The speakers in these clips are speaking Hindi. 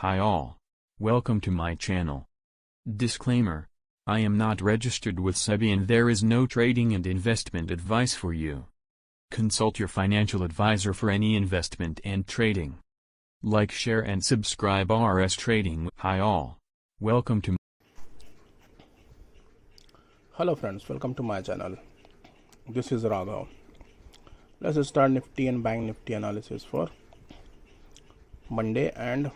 Hi all. Welcome to my channel. Disclaimer. I am not registered with SEBI and there is no trading and investment advice for you. Consult your financial advisor for any investment and trading. Like, share and subscribe RS Trading. Hi all. Welcome to Hello friends, welcome to my channel. This is Raghav. Let's start Nifty and Bank Nifty analysis for Monday, and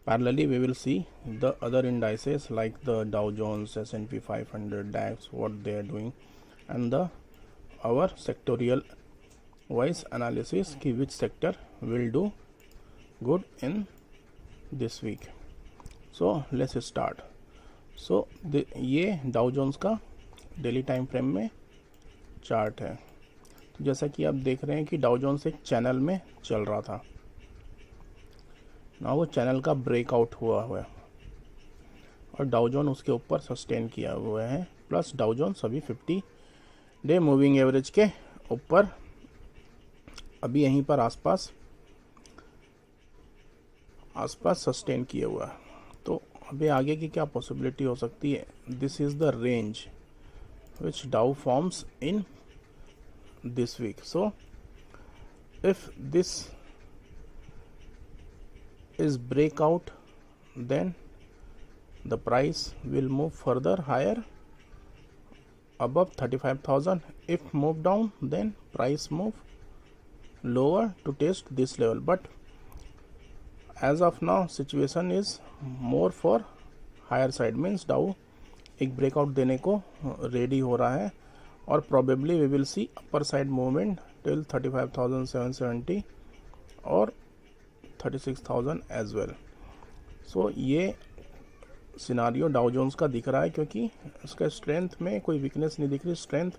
parallelly we will see the other indices like the Dow Jones, S&P 500, DAX, what they are doing, and our sectorial wise analysis ki which sector will do good in this week. So let's start. सो ये डाउ जोन्स का डेली टाइम फ्रेम में चार्ट है। तो जैसा कि आप देख रहे हैं कि डाउ जोन्स एक चैनल में चल रहा था ना, वो चैनल का ब्रेकआउट हुआ है और डाउ जोन उसके ऊपर सस्टेन किया हुआ है। प्लस डाउ जोन्स अभी 50 डे मूविंग एवरेज के ऊपर अभी यहीं पर आसपास सस्टेन किया हुआ है। तो अभी आगे की क्या पॉसिबिलिटी हो सकती है? This is the range which Dow forms in this week. So if this is breakout, then the price will move further higher above 35,000. If move down, then price move lower to test this level. But as of now situation is more for higher side, means डाउ एक ब्रेकआउट देने को रेडी हो रहा है और probably we will see upper side movement till 35,770 और 36,000 एज वेल। सो ये सिनारियो डाउ जोन्स का दिख रहा है क्योंकि उसका स्ट्रेंथ में कोई वीकनेस नहीं दिख रही, स्ट्रेंथ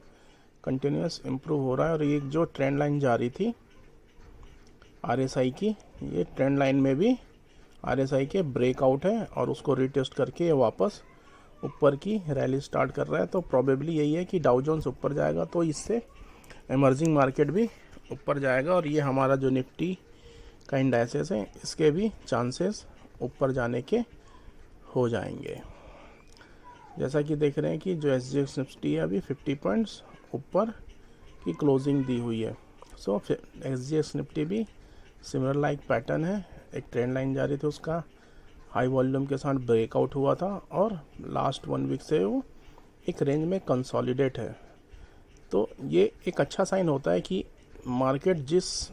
कंटिन्यूस इम्प्रूव हो रहा है। और ये जो ट्रेंड लाइन जा रही थी आरएसआई की, ये ट्रेंड लाइन में भी आरएसआई के ब्रेकआउट है और उसको रिटेस्ट करके ये वापस ऊपर की रैली स्टार्ट कर रहा है। तो प्रॉबेबली यही है कि डाउ जोन्स ऊपर जाएगा तो इससे इमर्जिंग मार्केट भी ऊपर जाएगा और ये हमारा जो निफ्टी का इंडाइसेस है इसके भी चांसेस ऊपर जाने के हो जाएंगे। जैसा कि देख रहे हैं कि जो एसजीएक्स निफ्टी है अभी 50 पॉइंट्स ऊपर की क्लोजिंग दी हुई है। सो एसजीएक्स निफ्टी भी सिमिलर लाइक पैटर्न है, एक ट्रेंड लाइन जा रही थी, उसका हाई वॉल्यूम के साथ ब्रेकआउट हुआ था और लास्ट 1 वीक से वो एक रेंज में कंसोलिडेट है। तो ये एक अच्छा साइन होता है कि मार्केट जिस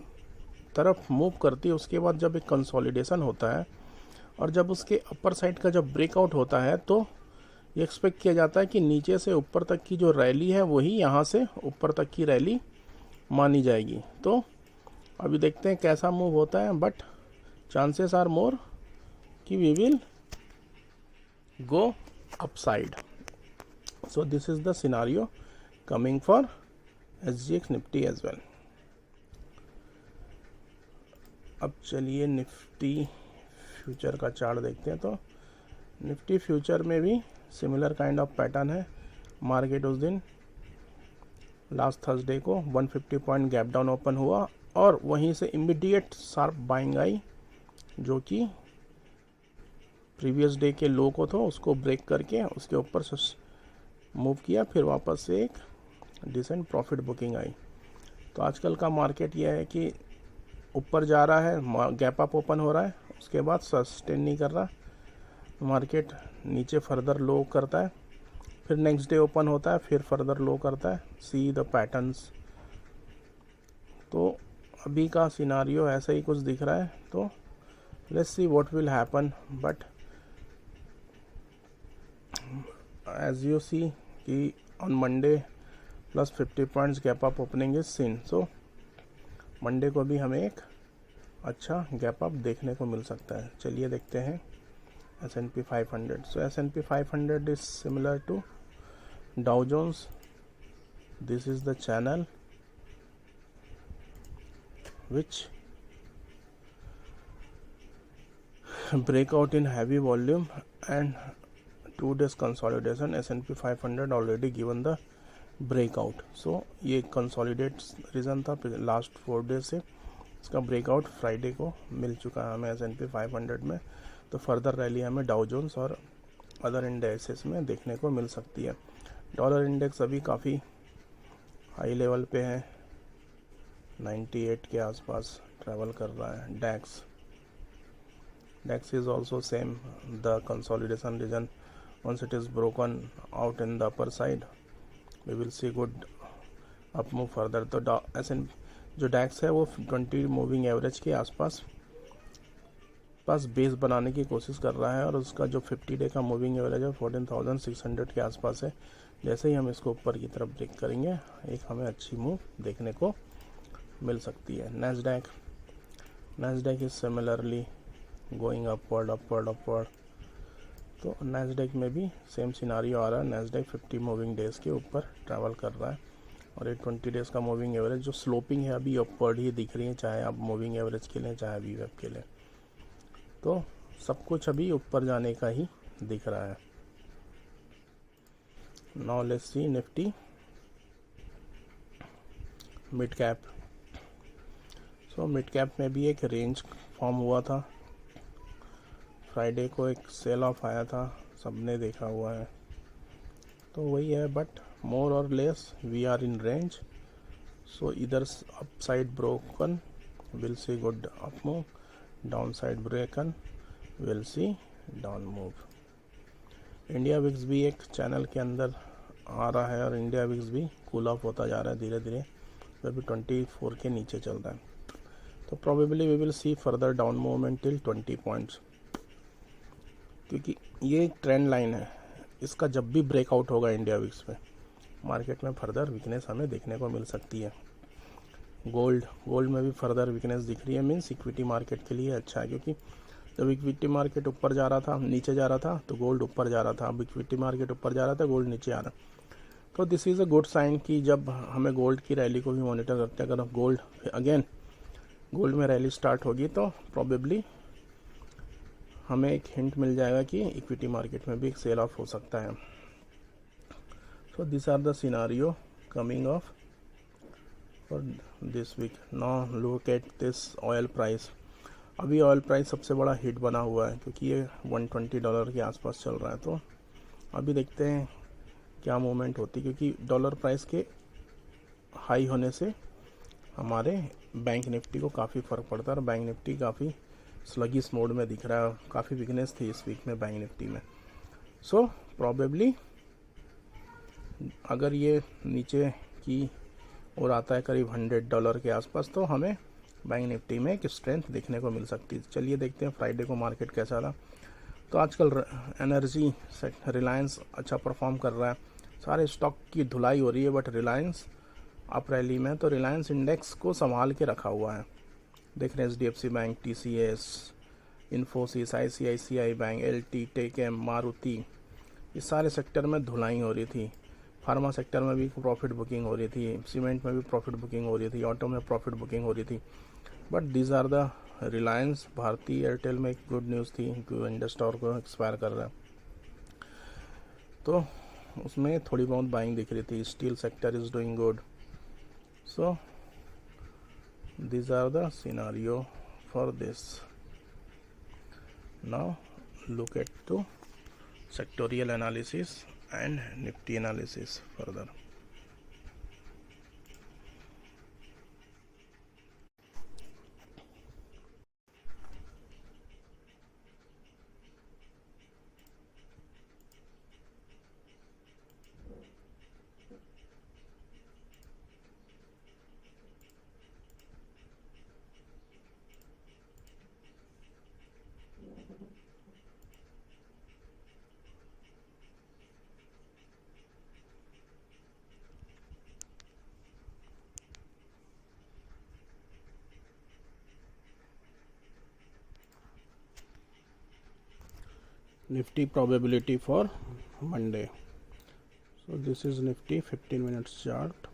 तरफ मूव करती है उसके बाद जब एक कंसोलिडेशन होता है और जब उसके अपर साइड का जब ब्रेकआउट होता है तो ये एक्सपेक्ट किया जाता है कि नीचे से ऊपर तक की जो रैली है वही यहाँ से ऊपर तक की रैली मानी जाएगी। तो अभी देखते हैं कैसा मूव होता है, बट चांसेस आर मोर कि we will go upside. So this is the scenario coming for SGX Nifty as well. अब चलिए निफ्टी फ्यूचर का चार्ट देखते हैं। तो निफ्टी फ्यूचर में भी सिमिलर काइंड ऑफ पैटर्न है। मार्केट उस दिन लास्ट थर्सडे को 150 पॉइंट गैप डाउन ओपन हुआ और वहीं से इमीडिएट शार्प बाइंग आई जो कि प्रीवियस डे के लो को था उसको ब्रेक करके उसके ऊपर मूव किया, फिर वापस से एक डिसेंट प्रॉफिट बुकिंग आई। तो आजकल का मार्केट यह है कि ऊपर जा रहा है, गैप अप ओपन हो रहा है, उसके बाद सस्टेन नहीं कर रहा, मार्केट नीचे फर्दर लो करता है, फिर नेक्स्ट डे ओपन होता है, फिर फर्दर लो करता है। See the patterns. तो अभी का सिनारियो ऐसा ही कुछ दिख रहा है। तो let's see what will happen, but as you see कि on Monday plus 50 points gap up opening is seen. So Monday को भी हमें एक अच्छा गैप अप देखने को मिल सकता है। चलिए देखते हैं S&P 500। So S&P 500 is similar to Dow Jones. This is the channel which breakout in heavy volume and 2 days consolidation. S&P 500 already given the breakout. So ये consolidate रीज़न था लास्ट 4 डेज से इसका ब्रेकआउट फ्राइडे को मिल चुका है हमें S&P 500 में। तो फर्दर रैली हमें डाउ जोन्स और अदर इंडेक्सेस में देखने को मिल सकती है। डॉलर इंडेक्स अभी काफ़ी हाई लेवल पे है, 98 के आसपास ट्रैवल कर रहा है। DAX is also same, the consolidation region. Once it is broken out in the upper side, we will see good up move further. तो जो DAX है वो 20 मूविंग एवरेज के आसपास बेस बनाने की कोशिश कर रहा है और उसका जो 50 डे का मूविंग एवरेज है 14,600 के आसपास है। जैसे ही हम इसको ऊपर की तरफ ब्रेक करेंगे एक हमें अच्छी मूव देखने को मिल सकती है। Nasdaq is similarly going upward. तो नैस्डैक में भी सेम सिनारियो आ रहा है। नैस्डैक 50 मूविंग डेज़ के ऊपर ट्रैवल कर रहा है और ये 20 डेज़ का मूविंग एवरेज जो स्लोपिंग है अभी अपवर्ड ही दिख रही है, चाहे आप मूविंग एवरेज के लें चाहे वीवेब के लें। तो सब कुछ अभी ऊपर जाने का ही दिख रहा है। Now let's see Nifty mid cap. So mid cap में भी एक रेंज फॉर्म हुआ था। फ्राइडे को एक सेल ऑफ आया था, सबने देखा हुआ है। तो वही है, बट मोर और less we are in range. So इधर up side broken will see good up move, down side broken will see down move. India VIX भी एक चैनल के अंदर आ रहा है और इंडिया विक्स भी कूल ऑफ होता जा रहा है धीरे धीरे। तो अभी 24 के नीचे चल रहा है। तो probably we will see further down movement till 20 points, क्योंकि ये ट्रेंड लाइन है। इसका जब भी ब्रेकआउट होगा इंडिया विक्स पे, मार्केट में फर्दर वीकनेस हमें देखने को मिल सकती है। गोल्ड में भी फर्दर वीकनेस दिख रही है। मीन्स इक्विटी मार्केट के लिए अच्छा है, क्योंकि जब इक्विटी मार्केट ऊपर जा रहा था नीचे जा रहा था तो गोल्ड ऊपर जा रहा था। अब इक्विटी मार्केट ऊपर जा रहा था गोल्ड नीचे आ रहा। तो this is a good sign कि जब हमें गोल्ड की रैली को भी मॉनिटर करते हैं। अगर गोल्ड में रैली स्टार्ट होगी तो प्रोबेबली हमें एक हिंट मिल जाएगा कि इक्विटी मार्केट में भी एक सेल ऑफ हो सकता है। So this are the scenario coming off for this week. Now look at this oil price. अभी ऑयल प्राइस सबसे बड़ा हिट बना हुआ है, क्योंकि ये $120 के आसपास चल रहा है। तो अभी देखते हैं क्या मूवमेंट होती है, क्योंकि डॉलर प्राइस के हाई होने से हमारे बैंक निफ्टी को काफ़ी फ़र्क पड़ता है और बैंक निफ्टी काफ़ी स्लगिश मोड में दिख रहा है। काफ़ी वीकनेस थी इस वीक में बैंक निफ्टी में। सो प्रोबेबली अगर ये नीचे की और आता है करीब $100 के आसपास तो हमें बैंक निफ्टी में एक स्ट्रेंथ देखने को मिल सकती है। चलिए देखते हैं फ्राइडे को मार्केट कैसा रहा। तो आजकल एनर्जी रिलायंस अच्छा परफॉर्म कर रहा है। सारे स्टॉक की धुलाई हो रही है, बट रिलायंस अप रैली में। तो रिलायंस इंडेक्स को संभाल के रखा हुआ है। देख रहे हैं HDFC bank, TCS, Infosys, ICICI bank, LT, TechM, Maruti, ये सारे सेक्टर में धुलाई हो रही थी। फार्मा सेक्टर में भी प्रॉफिट बुकिंग हो रही थी, सीमेंट में भी प्रॉफिट बुकिंग हो रही थी, ऑटो में प्रॉफिट बुकिंग हो रही थी। But these are the Reliance, Bharti Airtel में एक गुड न्यूज़ थी कि इंडस्टोर को एक्सपायर कर रहा है, तो उसमें थोड़ी बहुत बाइंग दिख रही थी। Steel sector is doing good. So these are the scenario for this. Now look at to sectorial analysis and Nifty analysis further. Nifty probability for Monday. So this is Nifty 15 minutes chart.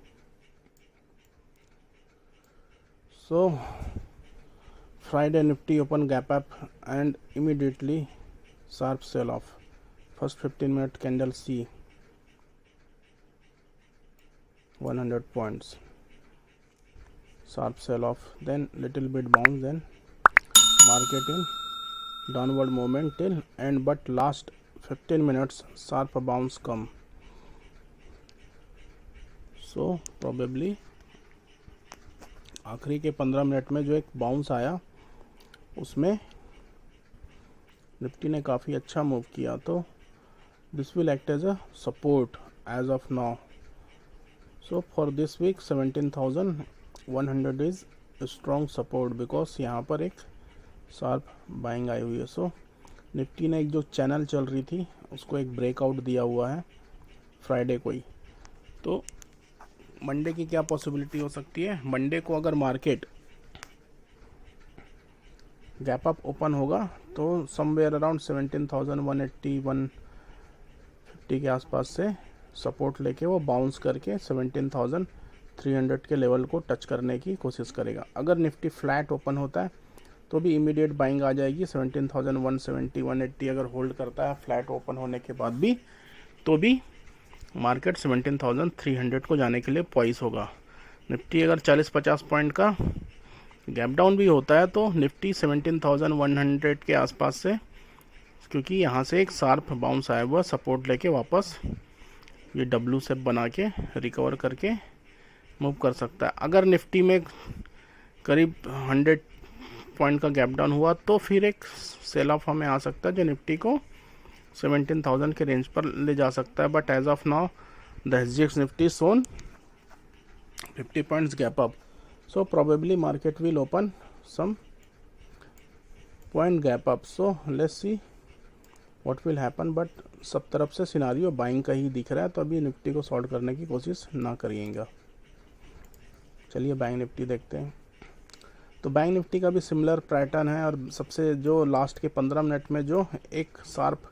So Friday Nifty open gap up and immediately sharp sell off. First 15-minute candle C 100 points. sharp sell off, then little bit bounce, then market in downward movement till end, but last 15 minutes sharp bounce come. So probably आखिरी के 15 मिनट में जो एक बाउंस आया उसमें निफ्टी ने काफ़ी अच्छा मूव किया, तो this will act as a support as of now. So for this week 17,100 is strong support because यहाँ पर एक शार्प बाइंग आई हुई है. सो निफ्टी ने एक जो चैनल चल रही थी उसको एक ब्रेकआउट दिया हुआ है फ्राइडे को ही. तो मंडे की क्या पॉसिबिलिटी हो सकती है? मंडे को अगर मार्केट गैप अप ओपन होगा तो समवेयर अराउंड 17,180 150 के आसपास से सपोर्ट लेके वो बाउंस करके 17,300 के लेवल को टच करने की कोशिश करेगा. अगर निफ्टी फ्लैट ओपन होता है तो भी इमीडिएट बाइंग आ जाएगी. 17,170 180 अगर होल्ड करता है फ्लैट ओपन होने के बाद भी, तो भी मार्केट 17,300 को जाने के लिए पॉइस होगा. निफ्टी अगर 40-50 पॉइंट का गैप डाउन भी होता है तो निफ्टी 17,100 के आसपास से, क्योंकि यहाँ से एक शार्प बाउंस आया हुआ सपोर्ट लेके वापस ये डब्ल्यू शेप बना के रिकवर करके मूव कर सकता है. अगर निफ्टी में करीब 100 पॉइंट का गैप डाउन हुआ तो फिर एक सेल ऑफ हमें आ सकता है जो निफ्टी को 17,000 के रेंज पर ले जा सकता है. But as of now the SGX Nifty shown 50 points gap up. So probably market will open some point gap up. So let's see what will happen. But सब तरफ से सिनारियो बाइंग का ही दिख रहा है, तो अभी निफ्टी को शॉर्ट करने की कोशिश ना करिएगा. चलिए बैंक निफ्टी देखते हैं. तो बैंक निफ्टी का भी सिमिलर पैटर्न है और सबसे जो लास्ट के 15 मिनट में जो एक शार्प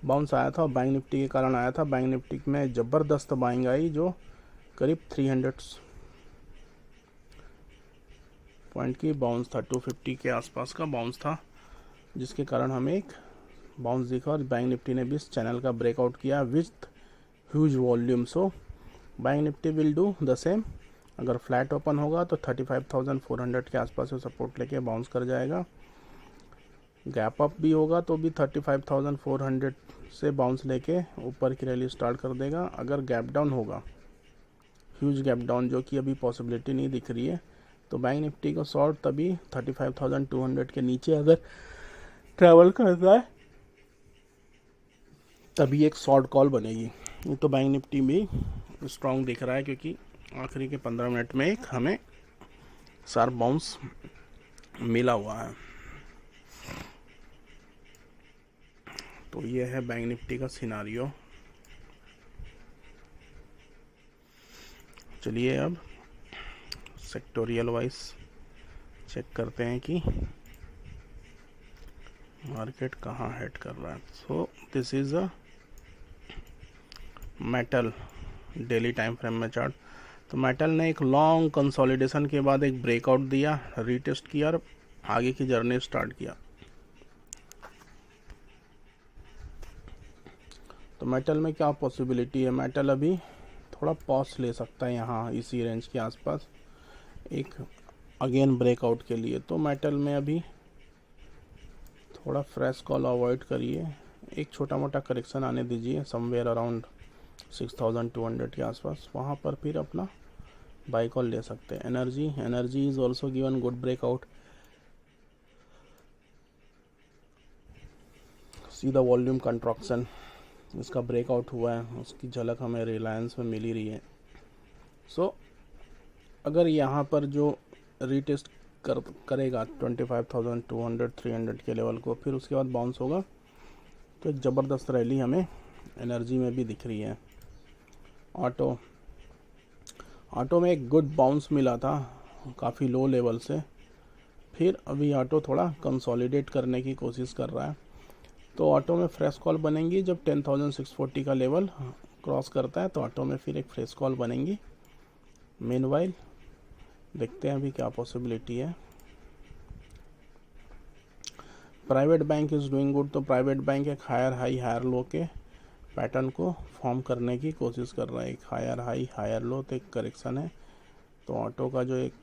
बाउंस आया था बैंक निफ्टी के कारण आया था. बैंक निफ्टी में ज़बरदस्त बाइंग आई जो करीब 300 पॉइंट की बाउंस था. 250 के आसपास का बाउंस था जिसके कारण हमें एक बाउंस दिखा और बैंक निफ्टी ने भी इस चैनल का ब्रेकआउट किया with huge volume. So bank Nifty will do the same. अगर फ्लैट ओपन होगा तो 35,400 के आसपास से सपोर्ट लेके बाउंस कर जाएगा. गैप अप भी होगा तो भी 35,400 से बाउंस लेके ऊपर की रैली स्टार्ट कर देगा. अगर गैप डाउन होगा, ह्यूज गैप डाउन जो कि अभी पॉसिबिलिटी नहीं दिख रही है, तो बैंक निफ्टी को शॉर्ट तभी 35,200 के नीचे अगर ट्रैवल करता है तभी एक शॉर्ट कॉल बनेगी. तो बैंक निफ्टी भी स्ट्रॉन्ग दिख रहा है क्योंकि आखिरी के 15 मिनट में एक हमें शार्प बाउंस मिला हुआ है. तो ये है बैंक निफ्टी का सिनारियो. चलिए अब सेक्टोरियल वाइज चेक करते हैं कि मार्केट कहाँ हेड कर रहा है. So this is a metal daily time frame में चार्ट. तो मेटल ने एक लॉन्ग कंसोलिडेशन के बाद एक ब्रेकआउट दिया, रीटेस्ट किया और आगे की जर्नी स्टार्ट किया. तो मेटल में क्या पॉसिबिलिटी है? मेटल अभी थोड़ा पॉज ले सकता है यहाँ इसी रेंज के आसपास एक अगेन ब्रेकआउट के लिए. तो मेटल में अभी थोड़ा फ्रेश कॉल अवॉइड करिए. एक छोटा मोटा करेक्शन आने दीजिए समवेयर अराउंड 6,200 के आसपास. वहाँ पर फिर अपना बाई कॉल ले सकते हैं. Energy is also given good breakout. See the volume contraction, इसका ब्रेकआउट हुआ है, उसकी झलक हमें रिलायंस में मिल ही रही है. सो अगर यहाँ पर जो रीटेस्ट करेगा 25,200 300 के लेवल को, फिर उसके बाद बाउंस होगा, तो एक ज़बरदस्त रैली हमें एनर्जी में भी दिख रही है. ऑटो में एक गुड बाउंस मिला था काफ़ी लो लेवल से, फिर अभी ऑटो थोड़ा कंसोलिडेट करने की कोशिश कर रहा है. तो ऑटो में फ्रेश कॉल बनेंगी जब 10,640 का लेवल क्रॉस करता है, तो ऑटो में फिर एक फ्रेश कॉल बनेंगी. मीनवाइल देखते हैं अभी क्या पॉसिबिलिटी है. Private bank is doing good. तो प्राइवेट बैंक एक हायर हाई हायर लो के पैटर्न को फॉर्म करने की कोशिश कर रहा है. एक हायर हाई हायर लो, तो एक करेक्शन है तो ऑटो का जो एक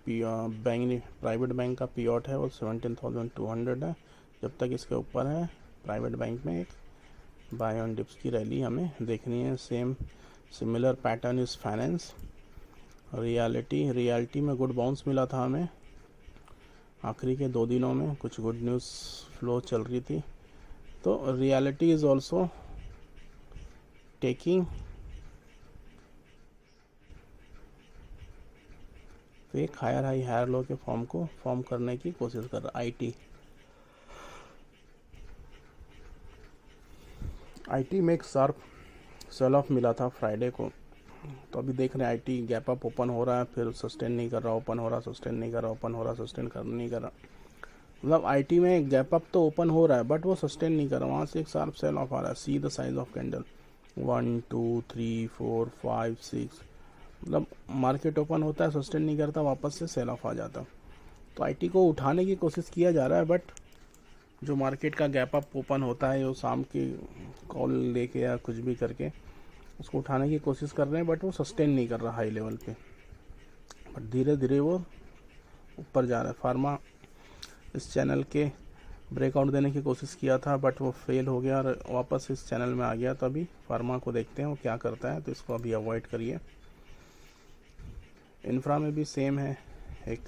बैंक प्राइवेट बैंक का पीओट है वो 17,200 है। जब तक इसके ऊपर है प्राइवेट बैंक में एक बाय ऑन डिप्स की रैली हमें देखनी है। Similar pattern is finance. Reality में गुड बाउंस मिला था हमें आखिरी के 2 दिनों में, कुछ गुड न्यूज़ फ्लो चल रही थी। तो reality is also taking fake higher low के फॉर्म करने की कोशिश कर रहा है। आईटी में एक शार्प सेल ऑफ मिला था फ्राइडे को, तो अभी देख रहे हैं आईटी गैप अप ओपन हो रहा है, फिर सस्टेन नहीं कर रहा, ओपन हो रहा, सस्टेन नहीं कर रहा, ओपन हो रहा, सस्टेन नहीं कर रहा। मतलब आईटी में गैप अप तो ओपन हो रहा है बट वो सस्टेन नहीं कर रहा, वहाँ से एक शार्प सेल ऑफ आ रहा है। See the size of candle 1 2 3 4 5 6, मतलब मार्केट ओपन होता है, सस्टेन नहीं करता, वापस से सेल ऑफ आ जाता। तो आईटी को उठाने की कोशिश किया जा रहा है, बट जो मार्केट का गैप अप ओपन होता है वो शाम की कॉल लेके या कुछ भी करके उसको उठाने की कोशिश कर रहे हैं, बट वो सस्टेन नहीं कर रहा हाई लेवल पे, बट धीरे धीरे वो ऊपर जा रहा है। फार्मा इस चैनल के ब्रेकआउट देने की कोशिश किया था बट वो फेल हो गया और वापस इस चैनल में आ गया। तो अभी फार्मा को देखते हैं वो क्या करता है, तो इसको अभी अवॉइड करिए। इंफ्रा में भी सेम है, एक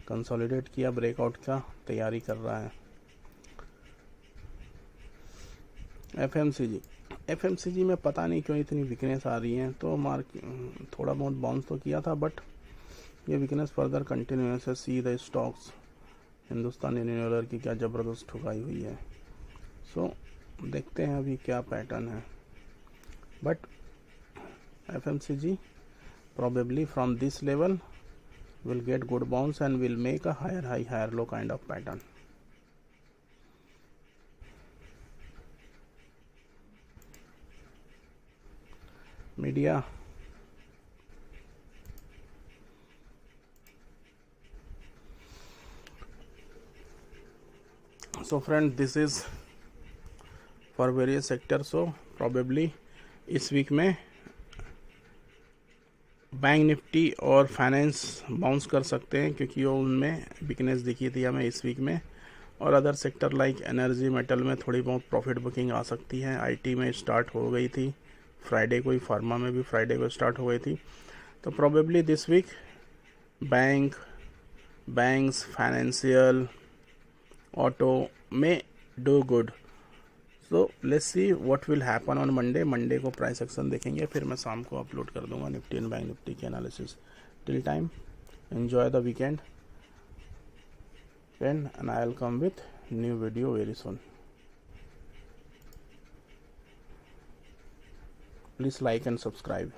कंसोलिडेट किया, ब्रेकआउट का तैयारी कर रहा है। एफएमसीजी में पता नहीं क्यों इतनी वीकनेस आ रही है, तो थोड़ा बहुत बाउंस तो किया था बट ये वीकनेस फर्दर कंटिन्यूस है। See the stocks, Hindustan Unilever की क्या ज़बरदस्त ठुकाई हुई है। सो देखते हैं अभी क्या पैटर्न है, but FMCG probably from this level will get good bounce and will make a higher high higher low kind of pattern. Media, so friend this is for various sectors, so probably इस वीक में बैंक निफ्टी और फाइनेंस बाउंस कर सकते हैं क्योंकि वो उनमें वीकनेस दिखी थी हमें इस वीक में, और other sector like energy metal में थोड़ी बहुत प्रॉफिट बुकिंग आ सकती है। आईटी में स्टार्ट हो गई थी फ्राइडे को ही, फार्मा में भी फ्राइडे को स्टार्ट हो गई थी। तो probably this week banks, financial, auto में do good. So let's see what will happen on Monday को प्राइस एक्शन देखेंगे, फिर मैं शाम को अपलोड कर दूंगा निफ्टी एंड बैंक निफ्टी के analysis. Till time enjoy the weekend friend, and I will come with new video very soon. Please like and subscribe.